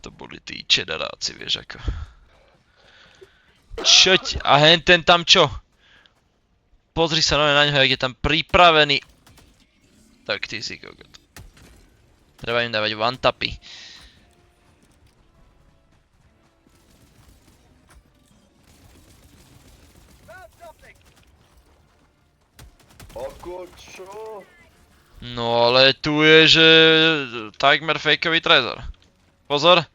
To boli tí čedaráci, vieš ako. Čo ti? A ten tam čo? Pozri sa na neho, jak je tam pripravený. Tak ty si kokot. Treba im dávať one-tapy. Ako čo? No ale tu je, že takmer fejkový trezor. Pozor.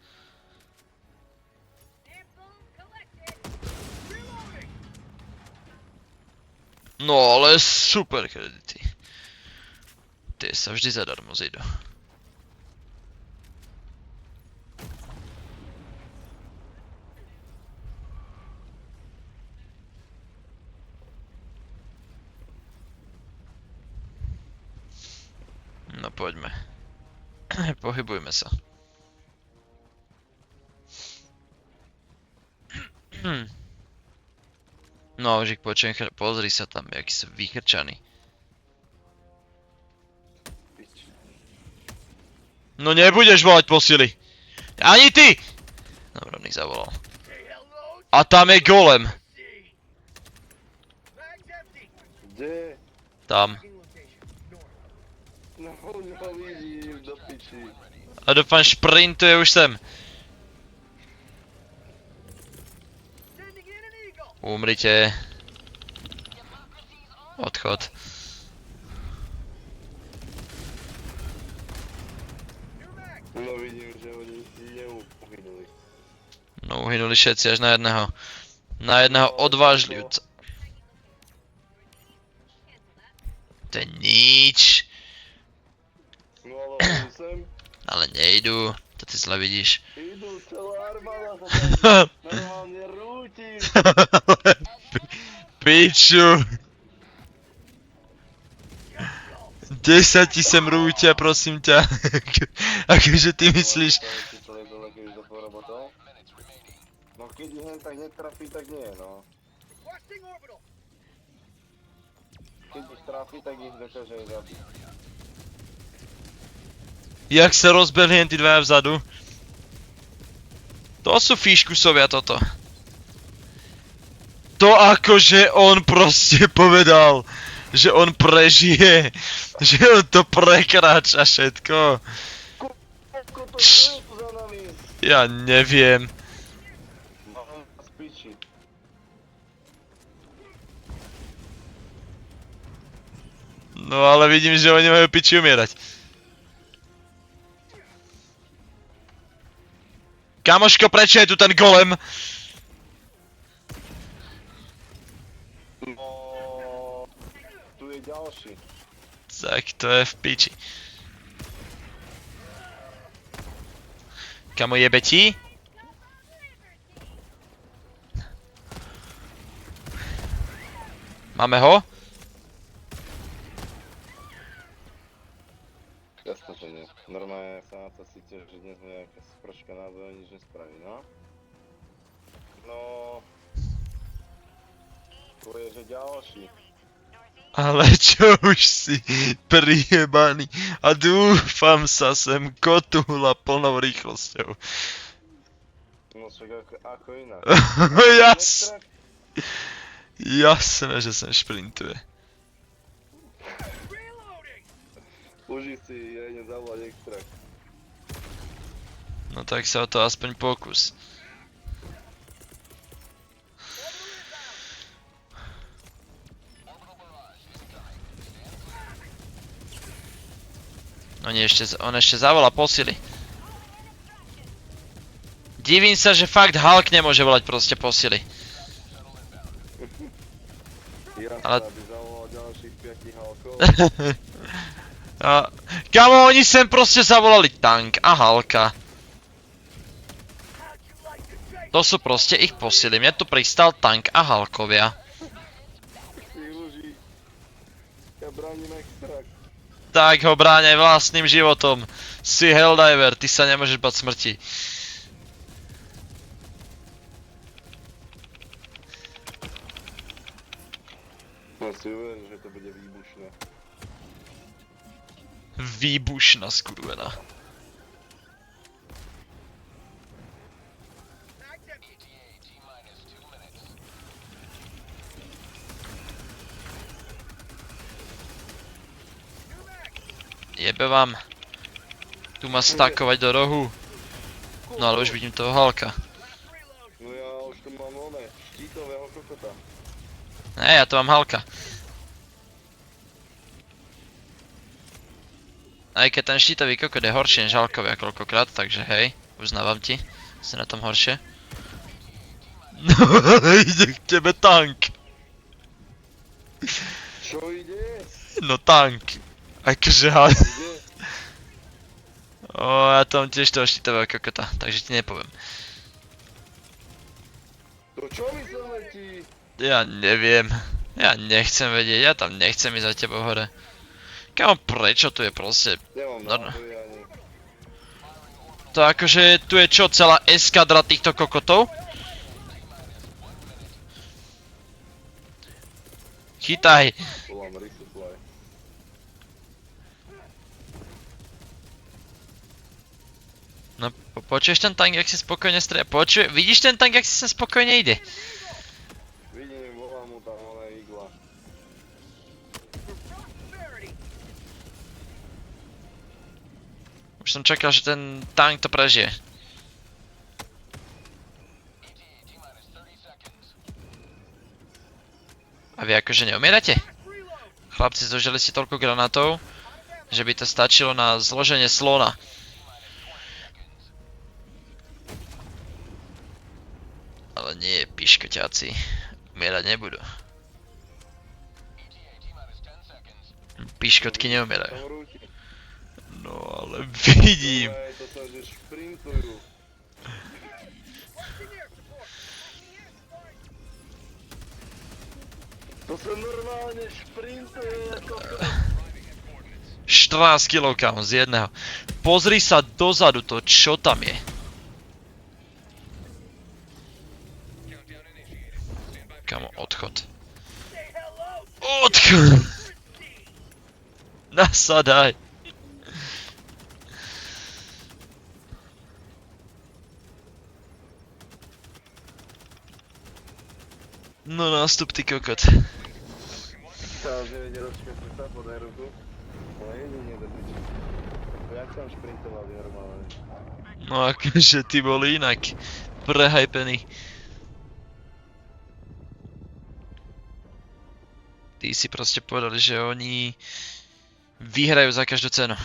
No ale super kredity. Tie sa vždy zadarmo zídu. No poďme. Pohybujme sa. No, Žik, počujem, pozri sa tam, jaký sú vychrčaný. No nebudeš volať posily. Ani ty! Dobre, on ich zavolal. A tam je golem. Kde? Tam. No vidím, do piči. A dúfam, šprintuje už sem. Umrite. Odchod. No vidím, že oni neuhynuli. No uhynuli všetci až na jedného. Na jedného odvážlivca. To je nič. No ale oni sem Ale nejdu. To ty zle vidíš. idú, celá armáda sa tam normálne rúti. Piču. 10 ti sem rúťa, prosím ťa. Akože ty myslíš... No keď ich hen tak netrafí, tak nie, no. Keď ich trafí, tak ich dokáže aj zabiť. Jak sa rozbehli jen tí dvaja vzadu. To sú fíškusovia toto. To akože on proste povedal, že on prežije, že on to prekráča všetko. Koľko to stojí tu za nami? Ja neviem. Mám z piči. No ale vidím, že oni majú piči umierať. Kamoško, prečo je tu ten golem? No, tu je ďalší. Tak to je v piči. Kamo, jebe ti? Máme ho? Jasne, že nie. Normálne sa na to cítim, že dnes mi nejaká sprška náboja nič nespraví, no? No... Tu je, že ďalší. Ale čo už si prijebaný a dúfam sa sem kotúla plnou rýchlosťou. No však ako inak. Jasné, že sem šprintuje. Uži si, ja idem zavolať extrakt. No tak sa o to aspoň pokus. On ešte zavolá posily. Divím sa, že fakt Hulk nemôže volať proste posily. Ale... aby zavolal ďalších 5 Hulkov. Kamo, oni sem proste zavolali tank a Hulka. To sú proste ich posily. Mne tu pristal tank a Hulkovia. Si Uži. Ja bránim extrakt. Tak ho bráňaj vlastným životom. Si Helldiver, ty sa nemôžeš bať smrti. No si uver, že to bude výbušné. Výbušná skurvená. Jebe vám. Tu ma stakovať do rohu. No ale už vidím toho Halka. No ja už tu mám štítového kokota. Ne, ja tu mám Halka. Aj keď ten štítový kokot je horší než Halkovia koľkokrát, takže hej, uznávam ti. Si na tom horšie. No, ide k tebe tank. Čo ide? No tank. Akože hej. Ide? O, ja tam tiež toho štítového kokota, takže ti nepoviem. To čo mi sa letí? Ja neviem. Ja nechcem vedieť, ja tam nechcem ísť za tebou hore. Kámo, prečo tu je proste... Nemám No, no. náboje ani. To akože tu je čo, celá eskadra týchto kokotov? Chytaj. Volám resupply. No, počuješ ten tank, jak si spokojne strie... vidíš ten tank, jak si sa spokojne ide? Vidím, volám mu tam igla. Už som čakal, že ten tank to prežije. A vy akože neumierate? Chlapci, zložili ste toľko granátov, že by to stačilo na zloženie slona. Ale nie, piškoťáci. Umierať nebudú. Piškotky neumierajú. Tam rúti. No ale vidím. To sa že šprintujú. To sa normálne šprintuje ako... 14 kg kámo z jedného. Pozri sa dozadu to, čo tam je. Kámo, odchod. Odchod! Nasadaj. No nástup ty kokot. Sa už nevedie rozškopnúť sa, podaj ruku. Ale jedine do piči. Jak tam šprintovali normálne. No akože ty boli inak prehajpený. Tí si proste povedali, že oni vyhrajú za každú cenu.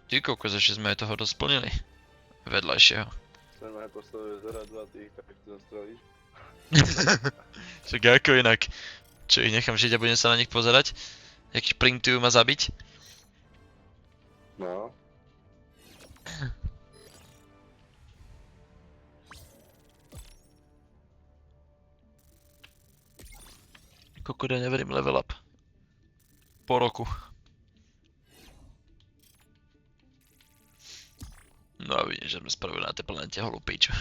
Ty kokos, ešte sme aj toho dosplnili. Vedľajšieho. Chcem aj postaviť zara 2 tých, tak to zastrojíš. Však ako inak. Čo ich nechám žiť a budem sa na nich pozerať? Jak šprintujú ma zabiť? No. Kokot, ja neverím level up. Po roku. No a vidím, že sme spravili na tej planete holú piču.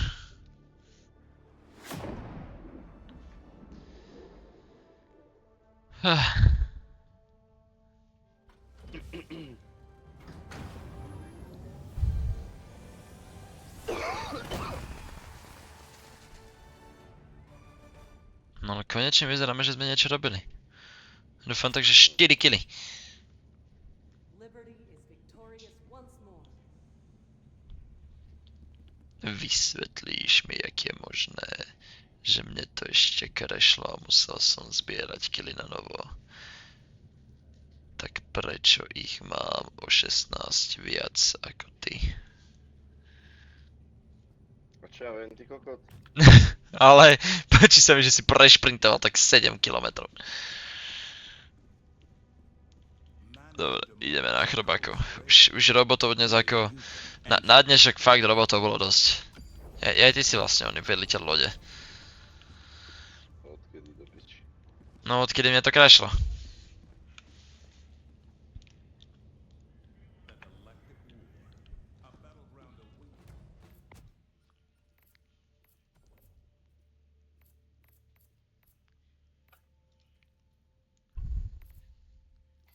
No ale konečne vyzeráme, že sme niečo robili. Dúfam takže 4 killy. Liberty is victorious once more. Vysvetlíš mi, jak je možné, že mne to ešte krešlo a musel som zbierať killy na novo. Tak prečo ich mám o 16 viac ako ty? A čo ja viem, ty kokot? Ale páči sa mi, že si prešprintoval tak 7 km. Dobre, ideme na chrobákov. Už robotov dnes ako... Na dnešok fakt robotov bolo dosť. Aj ty si vlastne oný veliteľ lode. Odkedy do piči. No odkedy mne to crashlo.